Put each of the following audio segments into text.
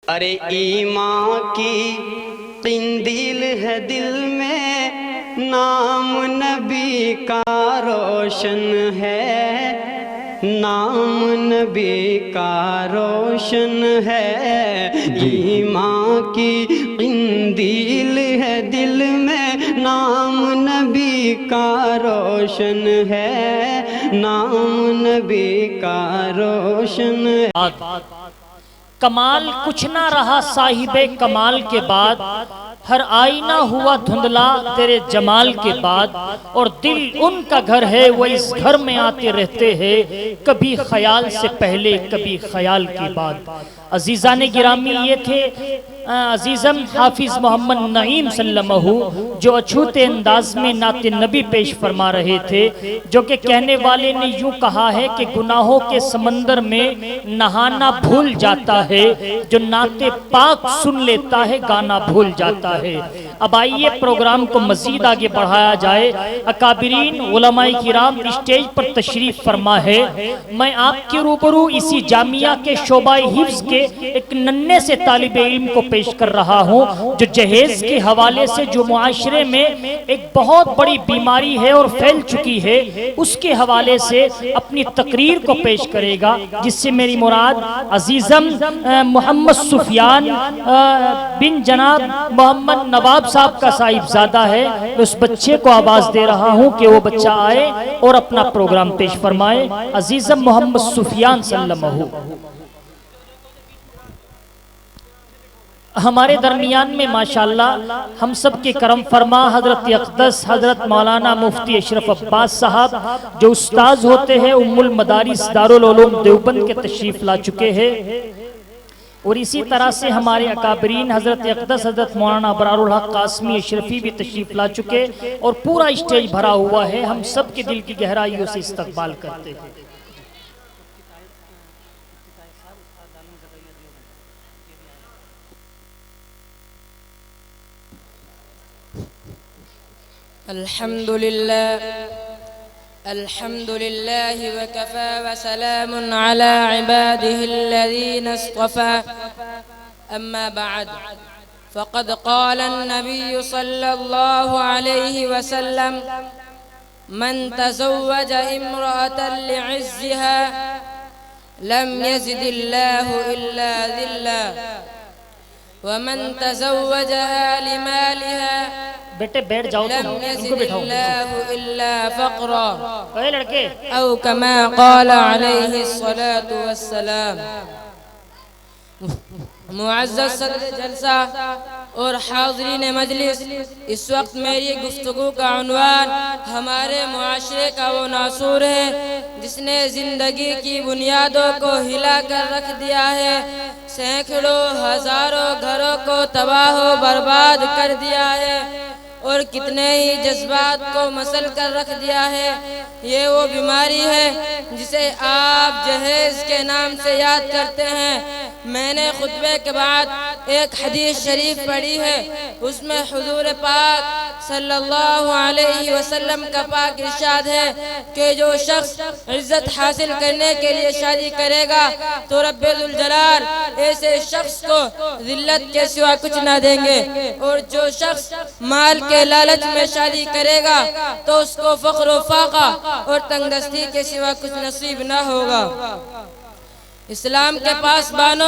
अरे ईमान की किंदील है दिल में, नाम नबी का रोशन है, नाम नबी का रोशन है। ईमान की किंदील है दिल में, नाम नबी का रोशन है, नाम नबी का रोशन है। कमाल कुछ ना रहा साहिबे कमाल के बाद, हर आईना हुआ धुंधला तेरे जमाल के बाद। और दिल उनका घर है वो इस घर में आते रहते हैं, कभी ख्याल से पहले कभी ख्याल के बाद। अजीज़ान गिरामी ये थे अजीज़म हाफिज़ मोहम्मद नईम सल्लल्लाहु जो अछूते अंदाज में नाते नबी पेश फरमा रहे थे, जो कि कहने वाले ने यूँ कहा है कि गुनाहों के समंदर में नहाना भूल जाता है, जो नाते पाक सुन लेता है गाना भूल जाता है। अब आइए प्रोग्राम को मजीद आगे बढ़ाया जाए। अकाबिरीन उलमाए किराम स्टेज पर तशरीफ फरमा है। मैं आपके रूबरू इसी जामिया के शोबाए हिफ्ज़ के एक नन्हे से तालिबे इल्म को पेश कर रहा हूँ, जो जहेज के हवाले से जो मुआशरे में एक बहुत बड़ी बीमारी है और फैल चुकी है, उसके हवाले से अपनी तकरीर को पेश करेगा, जिससे मेरी मुराद अजीज़म मोहम्मद सुफियान बिन जनाब मोहम्मद नवाब साहब का साहिबजादा है। उस बच्चे को आवाज़ दे रहा हूँ कि वो बच्चा आए और अपना प्रोग्राम पेश फरमाए। अजीज़म मोहम्मद सुफियान सल्लल्लाहु हमारे दरमियान में माशाल्लाह हम सब के करम फरमा हजरत अक़दस हजरत मौलाना मुफ्ती अशरफ अब्बास साहब जो उस्ताद होते हैं उम्मुल मदारिस दारुल उलूम देवबंद के तशरीफ़ ला चुके हैं। और इसी तरह से हमारे अकाबरीन हजरत अक़दस हजरत मौलाना अबरारुल हक कासमी अशरफी भी तशरीफ़ ला चुके और पूरा स्टेज भरा हुआ है। हम सब के दिल की गहराइयों से इस्तकबाल करते हैं। अल्हम्दुलिल्लाह अल्हम्दुलिल्लाह वकफ़ा वसलामुन अला इबादिहिल्लज़ीना इस्तफ़ा अम्मा बअद फ़क़द क़ाल अन्नबी सल्लल्लाहु अलैहि वसल्लम मन तज़व्वज इम्रअतन लिइज़्ज़िहा लम यज़िदिल्लाहु इल्ला ज़िल्ला व मन तज़व्वजहा लिमालिहा बेटे बैठ जाओ, उनको बिठाओ लड़के। औ कमा क़ाल अलैहि सलातु वस्सलाम। मुअज़्ज़ज़ सदर जलसा और हाज़रीन मजलिस, इस वक्त मेरी गुफ्तगू का उन्वान हमारे मुआशरे का वो नासूर है जिसने ज़िंदगी की बुनियादों को हिला कर रख दिया है, सैकड़ों हज़ारों घरों को तबाह बर्बाद कर दिया है और कितने ही जज्बात को मसल कर रख दिया है। ये वो बीमारी है जिसे आप जहेज के नाम से याद करते हैं। मैंने खुतबे के बाद एक हदीस शरीफ पढ़ी है, उसमें हुजूर पाक सल्लल्लाहु अलैहि वसल्लम का पाक इरशाद है कि जो शख्स इज्जत हासिल करने के लिए शादी करेगा तो रब्बुल जलाल ऐसे शख्स को जिल्लत के सिवा कुछ ना देंगे, और जो शख्स माल के लालच में शादी करेगा तो उसको फख्र फाका और तंगदस्ती के सिवा कुछ नसीब ना होगा। इस्लाम के पास बानो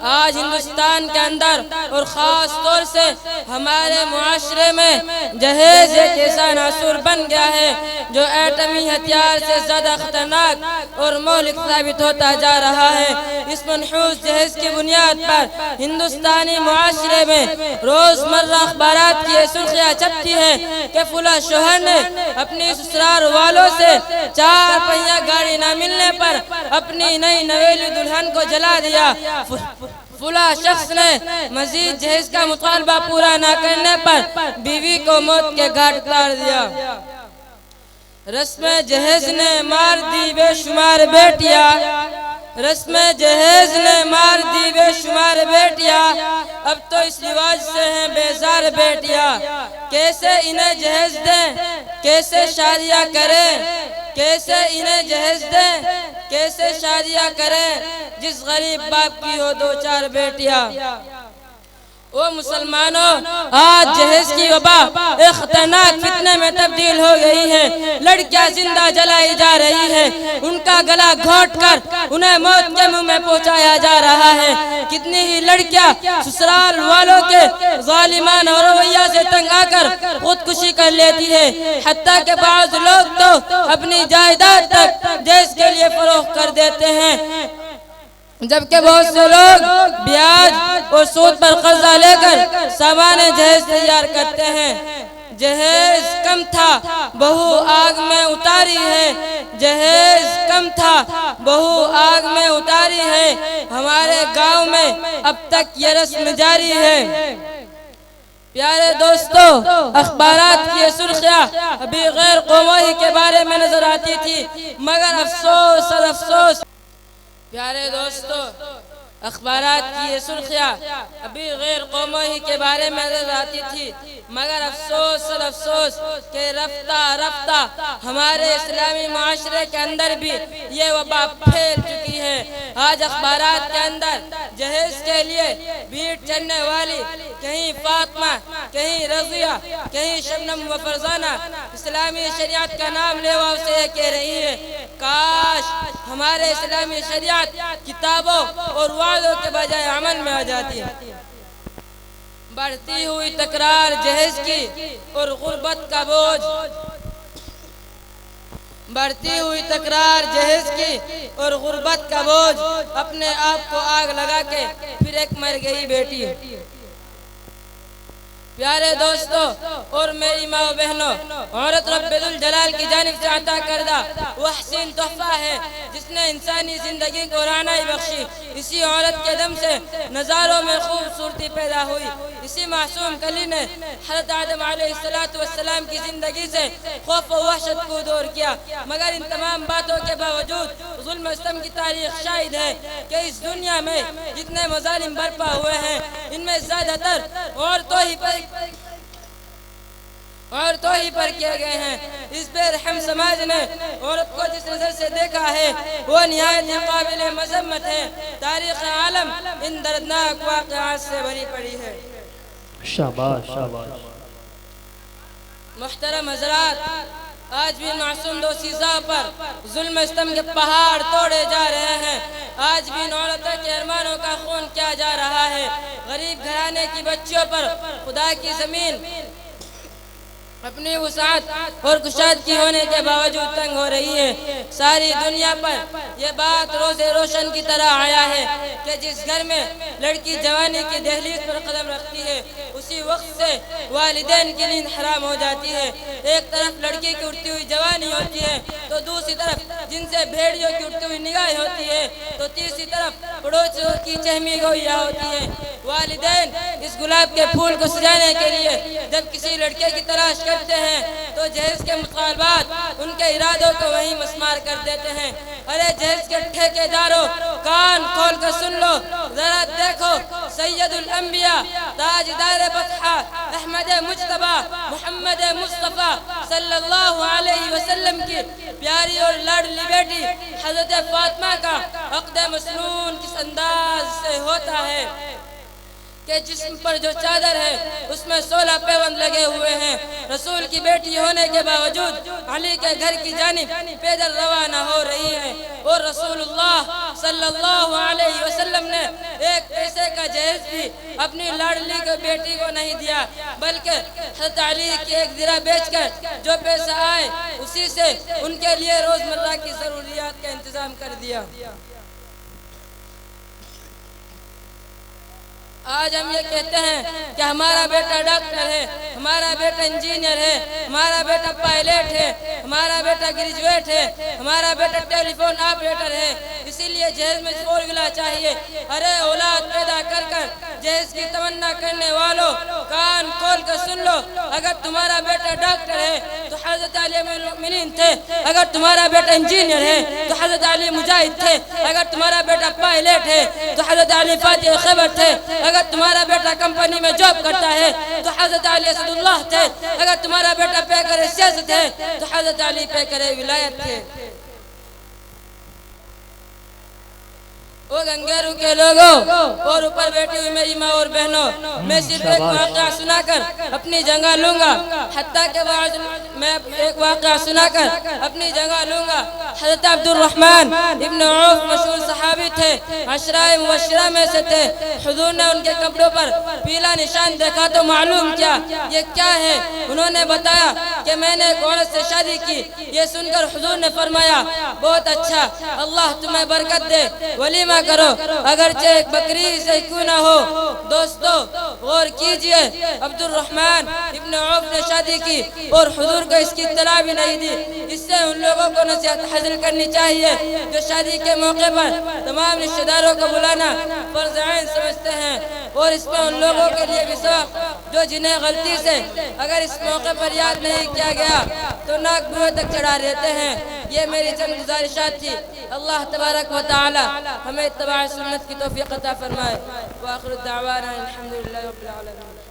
आज हिंदुस्तान के अंदर और ख़ास तौर से हमारे मुआशरे में जहेज एक ऐसा नासूर बन गया है जो एटमी हथियार से ज़्यादा खतरनाक और मौलिक साबित होता जा रहा है। इस मनहूस जहेज की बुनियाद पर हिंदुस्तानी मुआशरे में रोज़मर्रा अखबारात की सुर्खियाँ छपती हैं कि फुला शोहर ने अपनी ससुराल वालों से 4 पहिया गाड़ी न मिलने पर अपनी नई नवेली दुल्हन को जला दिया। फुला शख्स ने मजीद जहेज का मुतालबा पूरा न करने पर बीवी को मौत के घाट उतार दिया। रस्म जहेज ने मार दी बेशुमार बेटियां, रस्म जहेज ने मार दी बेशुमार बेटियां, अब तो इस रिवाज से हैं बेजार बेटियां। कैसे इन्हें जहेज दें, कैसे शादियां करें, कैसे इन्हें जहेज दें, कैसे शादियां करें जिस गरीब बाप की हो 2-4 बेटियां। ओ मुसलमानों, आज जहेज की वबा एक खतरनाक फितने में तब्दील हो गई है। लड़कियां जिंदा जलाई जा रही है, उनका गला घोट कर उन्हें मौत के मुंह में पहुंचाया जा रहा है। कितनी ही लड़कियां ससुराल वालों के जालिमाना रवैया से तंग आकर खुदकुशी कर लेती है। हत्ता के बाज़ लोग तो अपनी जायदाद तक जहेज के लिए फरोख्त कर देते हैं, जबकि बहुत से लोग ब्याज और सूद पर कर्जा लेकर सामान जहेज तैयार करते हैं। जहेज कम था, बहू आग में उतारी है। जहेज कम था, बहू आग में उतारी है। हमारे गांव में अब तक ये रस्म जारी है। प्यारे दोस्तों, अखबारात की सुर्खियां अभी गैर कौमों के बारे में नजर आती थी, मगर अफसोस और अफसोस। प्यारे दोस्तों, अखबारात की ये सुर्खियां अभी गैर कौमों के बारे में नजर आती थी, मगर अफसोस और अफसोस के रफ्ता रफ्ता हमारे इस्लामी माशरे के अंदर भी ये वबा फैल चुकी है। आज अखबारात के अंदर जहेज के लिए भीड़ चढ़ने वाली कहीं फातिमा, कहीं रज़िया, कहीं शबनम व फरजाना इस्लामी शरीयत का नाम लेवा उसे कह रही है। काश हमारे इस्लामी शरीयत किताबों और वादों के बजाय अमल में आ जाती है। बढ़ती हुई तकरार जहेज की और गुर्बत का बोझ, बढ़ती हुई तकरार जहेज की और गुर्बत का बोझ, अपने आप को आग लगा के फिर एक मर गई बेटी। प्यारे दोस्तों और मेरी माँ बहनों, औरत रब्बुल जलाल की जानिब से अता करदा वह हसीन तोहफा है जिसने इंसानी जिंदगी को रानाई बख्शी। इसी औरत के दम से नज़ारों में खूबसूरती पैदा हुई। इसी मासूम कली ने हज़रत आदम अलैहिस्सलाम की जिंदगी से खौफ व वहशत को दूर किया। मगर इन तमाम बातों के बावजूद जुल्म सितम की तारीख शाहिद है कि इस दुनिया में जितने मज़ालिम बर्पा हुए हैं, इनमें ज़्यादातर औरतों ही पर किए गए हैं। इस बेरहम समाज ने औरत को जिस नजर से देखा है वो निहायत काबिल मजम्मत है। तारीख़ आलम इन दर्दनाक वाक़यात से भरी पड़ी है। शाबाश शाबाश। मुहतरम हज़रात, आज भी मासूम दोशीज़ा पर जुल्म सितम के पहाड़ तोड़े जा रहे हैं। आज भी इन औरतों के अरमानों का खून किया जा रहा है। गरीब घराने की बच्चियों पर खुदा की जमीन अपनी वसाअत और कुशादगी होने के बावजूद तंग हो रही है। सारी दुनिया पर यह बात रोज़े रोशन की तरह आया है कि जिस घर में लड़की जवानी की दहलीज पर कदम रखती है, उसी वक्त से वालिदैन की नींद हराम हो जाती है। एक तरफ लड़की की उठती हुई जवानी होती है, तो दूसरी तरफ जिनसे भेड़ियों की उठती हुई निगाह होती है, तो तीसरी तरफ पड़ोसियों की चहमी गोइया होती है। वालिदैन इस गुलाब के फूल को सजाने के लिए जब किसी लड़के की तलाश करते हैं, तो जहेज के मुतालबात उनके इरादों को वहीं मस्मार कर देते हैं। अरे जहेज के ठेकेदारों, कान खोल कर सुन लो, जरा देखो सैयदुल अंबिया ताजदार बतहा अहमद मुज्तबा मोहम्मद मुस्तफ़ा सल्लल्लाहु अलैहि वसल्लम की प्यारी और लाडली बेटी हजरत फातिमा का अक़द मसनून किस अंदाज से होता है कि जिस्म पर जो चादर है उसमें 16 पैबंद लगे हुए हैं। रसूल की बेटी होने के बावजूद अली के घर की जानिब पैदल रवाना हो रही है। और रसूलुल्लाह सल्लल्लाहु अलैहि वसल्लम ने एक पैसे का जहेज भी अपनी लाडली को बेटी को नहीं दिया, बल्कि हज़रत अली की एक ज़रा बेचकर जो पैसा आए उसी से उनके लिए रोज़मर्रा की ज़रूरियात का इंतज़ाम कर दिया। आज हम ये कहते हैं कि हमारा बेटा डॉक्टर है, हमारा बेटा इंजीनियर है, हमारा बेटा पायलट है, हमारा बेटा ग्रेजुएट है, हमारा बेटा टेलीफोन ऑपरेटर है, इसीलिए जहेज में 4 व्हीलर चाहिए। अरे औलाद पैदा कर कर जहेज की तमन्ना करने वालों, कान खोल कर सुन लो, अगर तुम्हारा बेटा डॉक्टर है तो हज़रत अली अमीरुल मोमिनीन थे, अगर तुम्हारा बेटा इंजीनियर है तो हज़रत अली मुजाहिद थे, अगर तुम्हारा बेटा पायलट है तो हज़रत अली फातिह खैबर थे, अगर अगर तुम्हारा बेटा कंपनी में जॉब करता है तो हजरत अली असदुल्लाह थे, अगर तुम्हारा बेटा पे करे सियासत है तो हजरत अली पे करे विलायत थे। ओ गंगेरू के लोगों और ऊपर बैठी हुई मेरी माँ और बहनों, मैं सिर्फ एक वाक़या सुनाकर अपनी जगह लूंगा। हत्ता के बाद मैं एक वाक़या सुनाकर अपनी जगह लूंगा। हज़रत अब्दुल रहमान इब्न औफ मशहूर सहाबी थे, अशराए मुबश्शिरा में से थे। हुजूर ने उनके कपड़ों पर पीला निशान देखा तो मालूम किया ये क्या है। उन्होंने बताया कि मैंने एक औरत से शादी की। ये सुनकर हुजूर ने फरमाया बहुत अच्छा, अल्लाह तुम्हें बरकत दे, वलीमा करो, अगरचे एक बकरी से क्यों ना हो। दोस्तों गौर कीजिए, अब्दुल रहमान इब्न औफ ने शादी की और हुजूर को इसकी इत्तला भी नहीं दी। इससे उन लोगों को नसीहत हासिल करनी चाहिए जो शादी के मौके पर तमाम रिश्तेदारों को बुलाना फर्ज़ ऐन समझते हैं, और इसमें उन लोगों के लिए भी सवाब जो जिन्हें गलती से अगर इस मौके पर याद नहीं किया गया तो नाक बुए तक चढ़ा देते हैं। ये मेरी चंद गुजारिशात थी। अल्लाह तबारक व तआला हमें इत्तिबा सुन्नत की तौफीक अता फरमाए। व आखिर दावाना अल्हम्दुलिल्लाहि रब्बिल आलमीन।